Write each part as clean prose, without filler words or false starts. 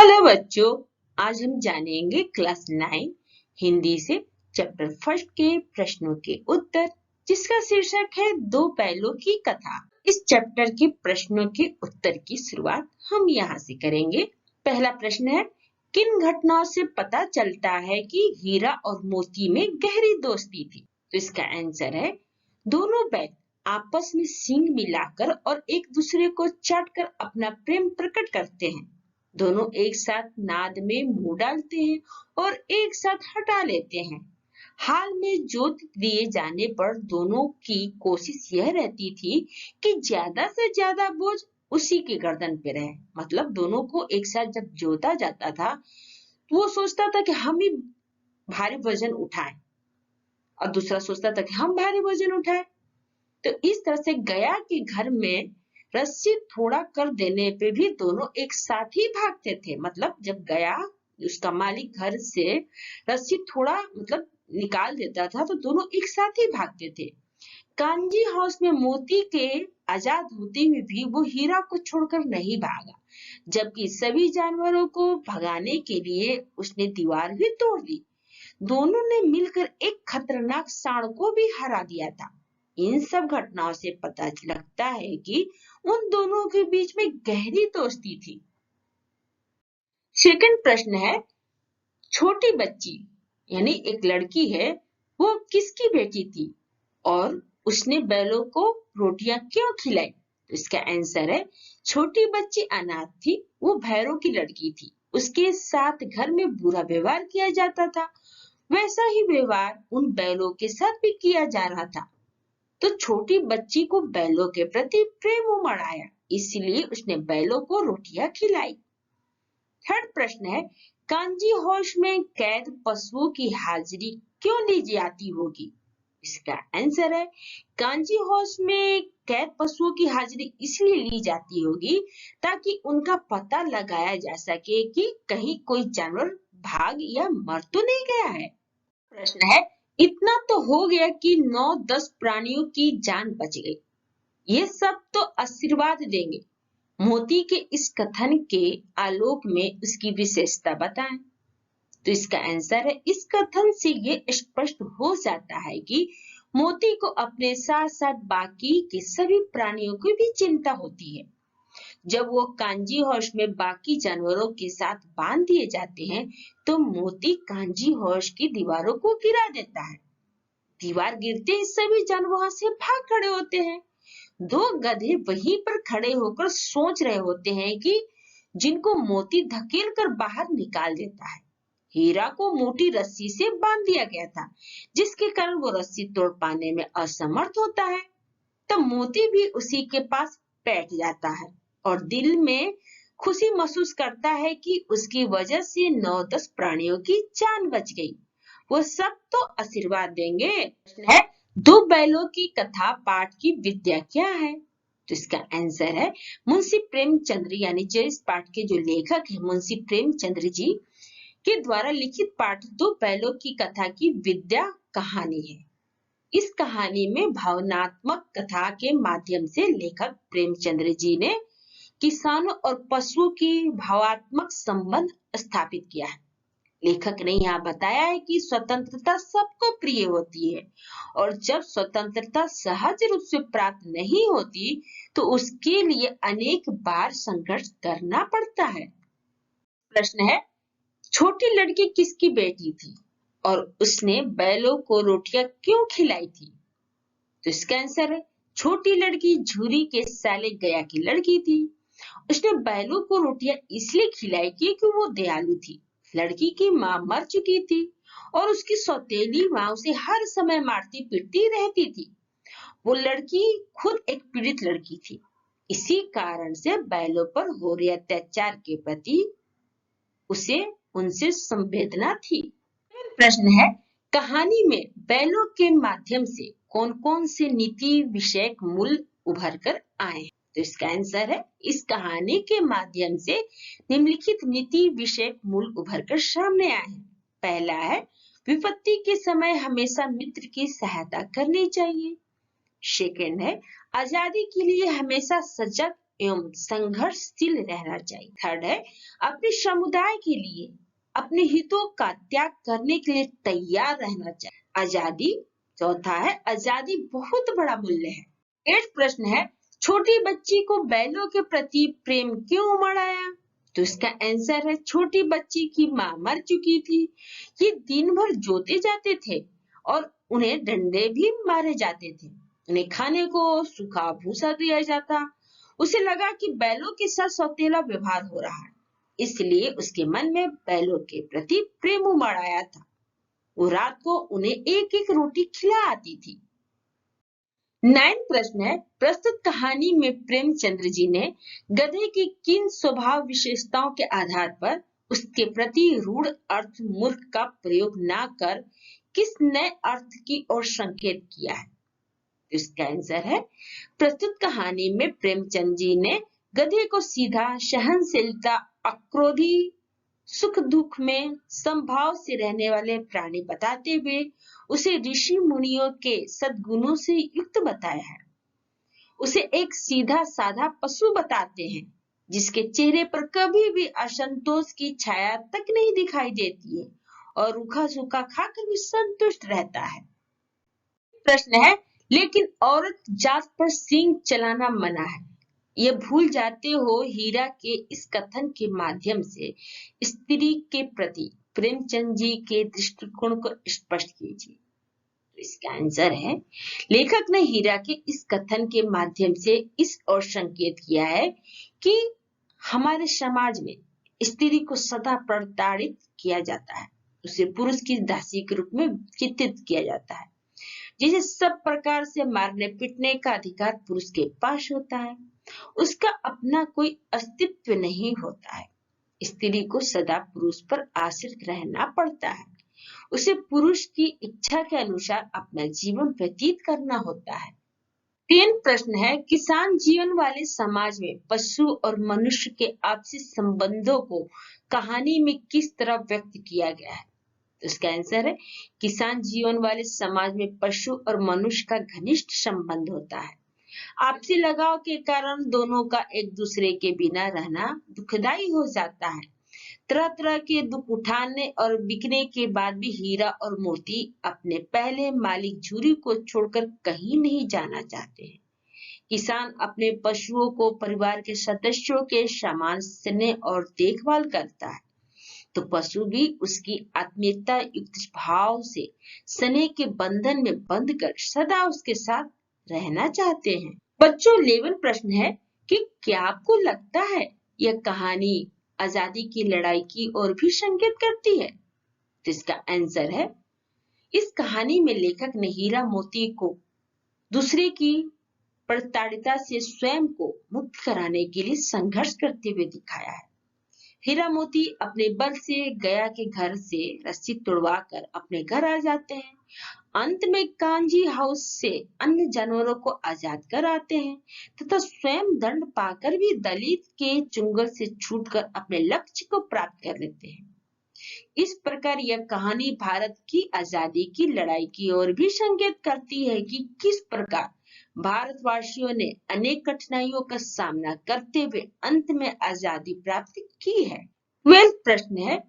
Hello बच्चों, आज हम जानेंगे क्लास 9 हिंदी से चैप्टर फर्स्ट के प्रश्नों के उत्तर, जिसका शीर्षक है दो बैलों की कथा। इस चैप्टर के प्रश्नों के उत्तर की शुरुआत हम यहाँ से करेंगे। पहला प्रश्न है, किन घटनाओं से पता चलता है कि हीरा और मोती में गहरी दोस्ती थी? तो इसका आंसर है, दोनों बैल आपस में सींग मिलाकर और एक दूसरे को चाटकर अपना प्रेम प्रकट करते हैं। दोनों एक साथ नाद में मुंह डालते हैं और एक साथ हटा लेते हैं। हाल में जोत दिए जाने पर दोनों की कोशिश यह रहती थी कि ज्यादा से ज्यादा बोझ उसी के गर्दन पे रहे। मतलब दोनों को एक साथ जब जोता जाता था तो वो सोचता था कि हम ही भारी वजन उठाएं और दूसरा सोचता था कि हम भारी वजन उठाएं। तो इस तरह से गया के घर में रस्सी थोड़ा कर देने पे भी दोनों एक साथ ही भागते थे। मतलब जब गया उसका मालिक घर से रस्सी थोड़ा निकाल देता था तो दोनों एक साथ ही भागते थे। कांजी हाउस में मोती के आजाद होते हुए भी वो हीरा को छोड़कर नहीं भागा, जबकि सभी जानवरों को भगाने के लिए उसने दीवार भी तोड़ दी। दोनों ने मिलकर एक खतरनाक सांड को भी हरा दिया था। इन सब घटनाओं से पता लगता है कि उन दोनों के बीच में गहरी दोस्ती थी। सेकंड प्रश्न है, छोटी बच्ची यानी एक लड़की है, वो किसकी बेटी थी और उसने बैलों को रोटियां क्यों खिलाई? तो इसका आंसर है, छोटी बच्ची अनाथ थी, वो भैरों की लड़की थी। उसके साथ घर में बुरा व्यवहार किया जाता था, वैसा ही व्यवहार उन बैलों के साथ भी किया जा रहा था। तो छोटी बच्ची को बैलों के प्रति प्रेम उमड़ आया, इसलिए उसने बैलों को रोटियां खिलाई। थर्ड प्रश्न है, कांजी हाउस में कैद पशुओं की हाजिरी क्यों ली जाती होगी? इसका आंसर है, कांजी हाउस में कैद पशुओं की हाजिरी इसलिए ली जाती होगी ताकि उनका पता लगाया जा सके कि कहीं कोई जानवर भाग या मर तो नहीं गया है। प्रश्न है, इतना तो हो गया कि 9-10 प्राणियों की जान बच गई, ये सब तो आशीर्वाद देंगे। मोती के इस कथन के आलोक में उसकी विशेषता बताएं। तो इसका आंसर है, इस कथन से ये स्पष्ट हो जाता है कि मोती को अपने साथ साथ बाकी के सभी प्राणियों की भी चिंता होती है। जब वो कांजी हाउस में बाकी जानवरों के साथ बांध दिए जाते हैं तो मोती कांजी हाउस की दीवारों को गिरा देता है। दीवार गिरते ही सभी जानवर वहां से भाग खड़े होते हैं। दो गधे वहीं पर खड़े होकर सोच रहे होते हैं कि जिनको मोती धकेल कर बाहर निकाल देता है। हीरा को मोटी रस्सी से बांध दिया गया था, जिसके कारण वो रस्सी तोड़ पाने में असमर्थ होता है। तब मोती भी उसी के पास बैठ जाता है और दिल में खुशी महसूस करता है कि उसकी वजह से 9-10 प्राणियों की जान बच गई। वो सब तो आशीर्वाद देंगे। प्रश्न है, दो बैलों की कथा पाठ की विद्या क्या है? तो इसका आंसर है, मुंशी प्रेमचंद्र यानी जो इस पाठ के जो लेखक है मुंशी प्रेमचंद्र जी के द्वारा लिखित पाठ दो बैलों की कथा की विद्या कहानी है। इस कहानी में भावनात्मक कथा के माध्यम से लेखक प्रेमचंद्र जी ने किसानों और पशुओं की भावात्मक संबंध स्थापित किया है। लेखक ने यहाँ बताया है कि स्वतंत्रता सबको प्रिय होती है और जब स्वतंत्रता सहज रूप से प्राप्त नहीं होती तो उसके लिए अनेक बार संघर्ष करना पड़ता है। प्रश्न है, छोटी लड़की किसकी बेटी थी और उसने बैलों को रोटियां क्यों खिलाई थी? तो इसका आंसर है, छोटी लड़की झूरी के साले गया की लड़की थी। उसने बैलों को रोटियां इसलिए खिलाई क्योंकि वो दयालु थी। लड़की की माँ मर चुकी थी और उसकी सौतेली माँ उसे हर समय मारती पीटती रहती थी। वो लड़की खुद एक पीड़ित लड़की थी, इसी कारण से बैलों पर हो रहे अत्याचार के प्रति उसे उनसे संवेदना थी। प्रश्न है, कहानी में बैलों के माध्यम से कौन कौन से नीति विषयक मूल्य उभर कर आए? तो इसका आंसर है, इस कहानी के माध्यम से निम्नलिखित नीति विषयक मूल्य उभर कर सामने आए हैं। पहला है, विपत्ति के समय हमेशा मित्र की सहायता करनी चाहिए। सेकंड है, आजादी के लिए हमेशा सजग एवं संघर्षशील रहना चाहिए। थर्ड है अपने समुदाय के लिए अपने हितों का त्याग करने के लिए तैयार रहना चाहिए। आजादी, चौथा है आजादी बहुत बड़ा मूल्य है। 8 प्रश्न है छोटी बच्ची को बैलों के प्रति प्रेम क्यों उमड़ आया? तो इसका आंसर है छोटी बच्ची की मां मर चुकी थी। ये दिन भर जोते जाते थे और उन्हें डंडे भी मारे जाते थे। उन्हें खाने को सूखा भूसा दिया जाता। उसे लगा कि बैलों के साथ सौतेला व्यवहार हो रहा है, इसलिए उसके मन में बैलों के प्रति प्रेम उमड़ आया था। वो रात को उन्हें एक एक रोटी खिला आती थी। 9 प्रश्न है प्रस्तुत कहानी में प्रेमचंद्र जी ने गधे की किन स्वभाव विशेषताओं के आधार पर उसके प्रति रूढ़ अर्थ मूर्ख का प्रयोग न कर किस नए अर्थ की ओर संकेत किया है? इसका आंसर है प्रस्तुत कहानी में प्रेमचंद जी ने गधे को सीधा, सहनशीलता, अक्रोधी, सुख दुख में समभाव से रहने वाले प्राणी बताते हुए उसे ऋषि मुनियों के सद्गुणों से युक्त बताया है। उसे एक सीधा साधा पशु बताते हैं जिसके चेहरे पर कभी भी असंतोष की छाया तक नहीं दिखाई देती है और रूखा सूखा खाकर भी संतुष्ट रहता है। प्रश्न है लेकिन औरत जात पर सींग चलाना मना है, ये भूल जाते हो हीरा के इस कथन के माध्यम से स्त्री के प्रति प्रेमचंद जी के दृष्टिकोण को स्पष्ट कीजिए। तो इसका आंसर है लेखक ने हीरा के इस कथन के माध्यम से इस ओर संकेत किया है कि हमारे समाज में स्त्री को सदा प्रताड़ित किया जाता है, उसे पुरुष की दासी के रूप में चित्रित किया जाता है, जिसे सब प्रकार से मारने पीटने का अधिकार पुरुष के पास होता है। उसका अपना कोई अस्तित्व नहीं होता है। स्त्री को सदा पुरुष पर आश्रित रहना पड़ता है। उसे पुरुष की इच्छा के अनुसार अपना जीवन व्यतीत करना होता है। 3 प्रश्न है किसान जीवन वाले समाज में पशु और मनुष्य के आपसी संबंधों को कहानी में किस तरह व्यक्त किया गया है? तो इसका आंसर है किसान जीवन वाले समाज में पशु और मनुष्य का घनिष्ठ संबंध होता है। आपसी लगाव के कारण दोनों का एक दूसरे के बिना रहना दुखदाई हो जाता है। तरह तरह के दुख उठाने और बिकने के बाद भी हीरा और मोती अपने पहले मालिक झूरी को छोड़कर कहीं नहीं जाना चाहते हैं। किसान अपने पशुओं को परिवार के सदस्यों के समान स्नेह और देखभाल करता है, तो पशु भी उसकी आत्मीयता युक्त भाव से स्नेह के बंधन में बंधकर सदा उसके साथ रहना चाहते हैं। बच्चों 11 प्रश्न है कि क्या आपको लगता है यह कहानी आजादी की लड़ाई की ओर भी संकेत करती है? तो इसका आंसर है इस कहानी में लेखक ने हीरा मोती को दूसरे की प्रताड़िता से स्वयं को मुक्त कराने के लिए संघर्ष करते हुए दिखाया है। हीरा मोती अपने बल से गया के घर से रस्सी तोड़वाकर अपने घर आ जाते हैं। अंत में कांजी हाउस से अन्य जानवरों को आजाद कर आते हैं तथा स्वयं दंड पाकर भी दलित के चुंगल से छूटकर अपने लक्ष्य को प्राप्त कर लेते हैं। इस प्रकार यह कहानी भारत की आजादी की लड़ाई की ओर भी संकेत करती है कि किस प्रकार भारतवासियों ने अनेक कठिनाइयों का सामना करते हुए अंत में आजादी प्राप्त की है। 12 प्रश्न है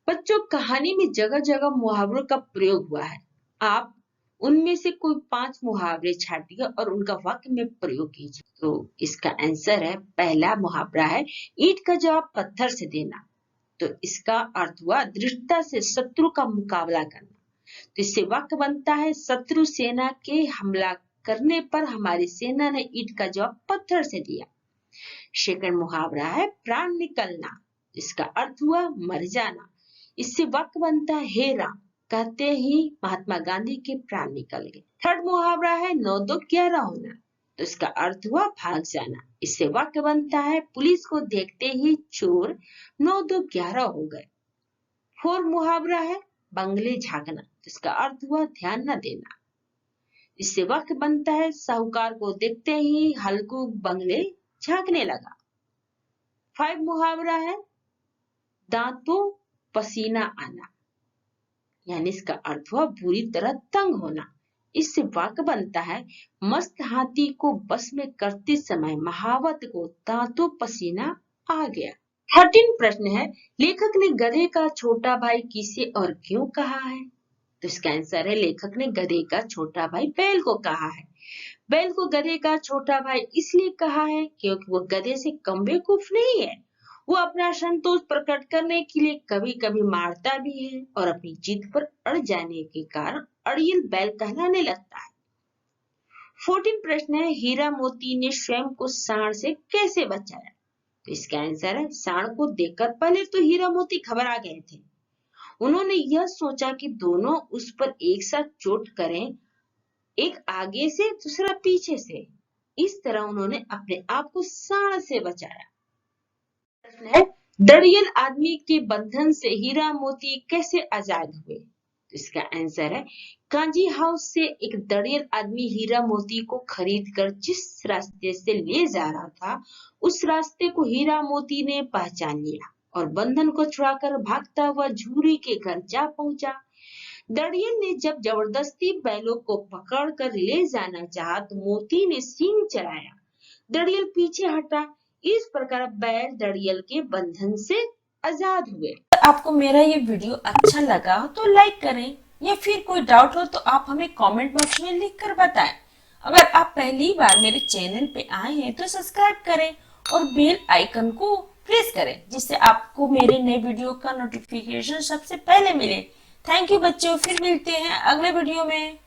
बच्चों कहानी में जगह जगह मुहावरों का प्रयोग हुआ है। आप उनमें से कोई 5 मुहावरे छाटिए और उनका वाक्य में प्रयोग कीजिए। तो इसका आंसर है पहला मुहावरा है ईंट का जवाब पत्थर से देना। तो इसका अर्थ हुआ दृढ़ता से शत्रु का मुकाबला करना। तो इससे वाक्य बनता है शत्रु सेना के हमला करने पर हमारी सेना ने ईंट का जवाब पत्थर से दिया। सेकंड मुहावरा है प्राण निकलना। इसका अर्थ हुआ मर जाना। इससे वाक्य बनता है हे राम, कहते ही महात्मा गांधी के प्राण निकल गए। थर्ड मुहावरा है 9-2-11 होना। तो इसका अर्थ हुआ भाग जाना। इससे वाक्य बनता है पुलिस को देखते ही चोर 9-2-11 हो गए। फोर्थ मुहावरा है बंगले झांकना। इसका अर्थ हुआ ध्यान न देना। इससे वाक्य बनता है साहूकार को देखते ही हल्कू बंगले झांकने लगा। 5 मुहावरा है दांतों पसीना आना, यानी इसका अर्थ हुआ बुरी तरह तंग होना। इससे वाक्य बनता है, मस्त हाथी को बस में करते समय महावत को दांतों पसीना आ गया। 13 प्रश्न है, लेखक ने गधे का छोटा भाई किसे और क्यों कहा है? तो इसका आंसर है, लेखक ने गधे का छोटा भाई बैल को कहा है। बैल को गधे का छोटा भाई इसलिए कहा है क्योंकि वो गधे से कम बेवकूफ नहीं है। वो अपना संतोष प्रकट करने के लिए कभी कभी मारता भी है और अपनी जिद पर अड़ जाने के कारण अड़ियल बैल कहलाने लगता है। 14 प्रश्न है, हीरा मोती ने स्वयं को सांड से कैसे बचाया? तो इसका आंसर है, सांड को देखकर पहले तो हीरा मोती घबरा गए थे। उन्होंने यह सोचा कि दोनों उस पर एक साथ चोट करें, एक आगे से दूसरा पीछे से। इस तरह उन्होंने अपने आप को सांड से बचाया। प्रश्न है, दरियल आदमी के बंधन से हीरा मोती कैसे आजाद हुए? इसका आंसर है, कांजी हाउस से एक दरियल आदमी हीरा मोती को खरीदकर जिस रास्ते से ले जा रहा था, उस रास्ते को हीरा मोती ने पहचान लिया और बंधन को छुड़ाकर भागता हुआ झूरी के घर जा पहुंचा। दरियल ने जब जबरदस्ती बैलों को पकड़कर ले जाना चाहा तो मोती ने सींग चलाया। दरियल पीछे हटा। इस प्रकार बैल दरियल के बंधन से आजाद हुए। अगर आपको मेरा ये वीडियो अच्छा लगा तो लाइक करें, या फिर कोई डाउट हो तो आप हमें कमेंट बॉक्स में लिख कर बताएं। अगर आप पहली बार मेरे चैनल पे आए हैं तो सब्सक्राइब करें और बेल आइकन को प्रेस करें, जिससे आपको मेरे नए वीडियो का नोटिफिकेशन सबसे पहले मिले। थैंक यू बच्चों, फिर मिलते हैं अगले वीडियो में।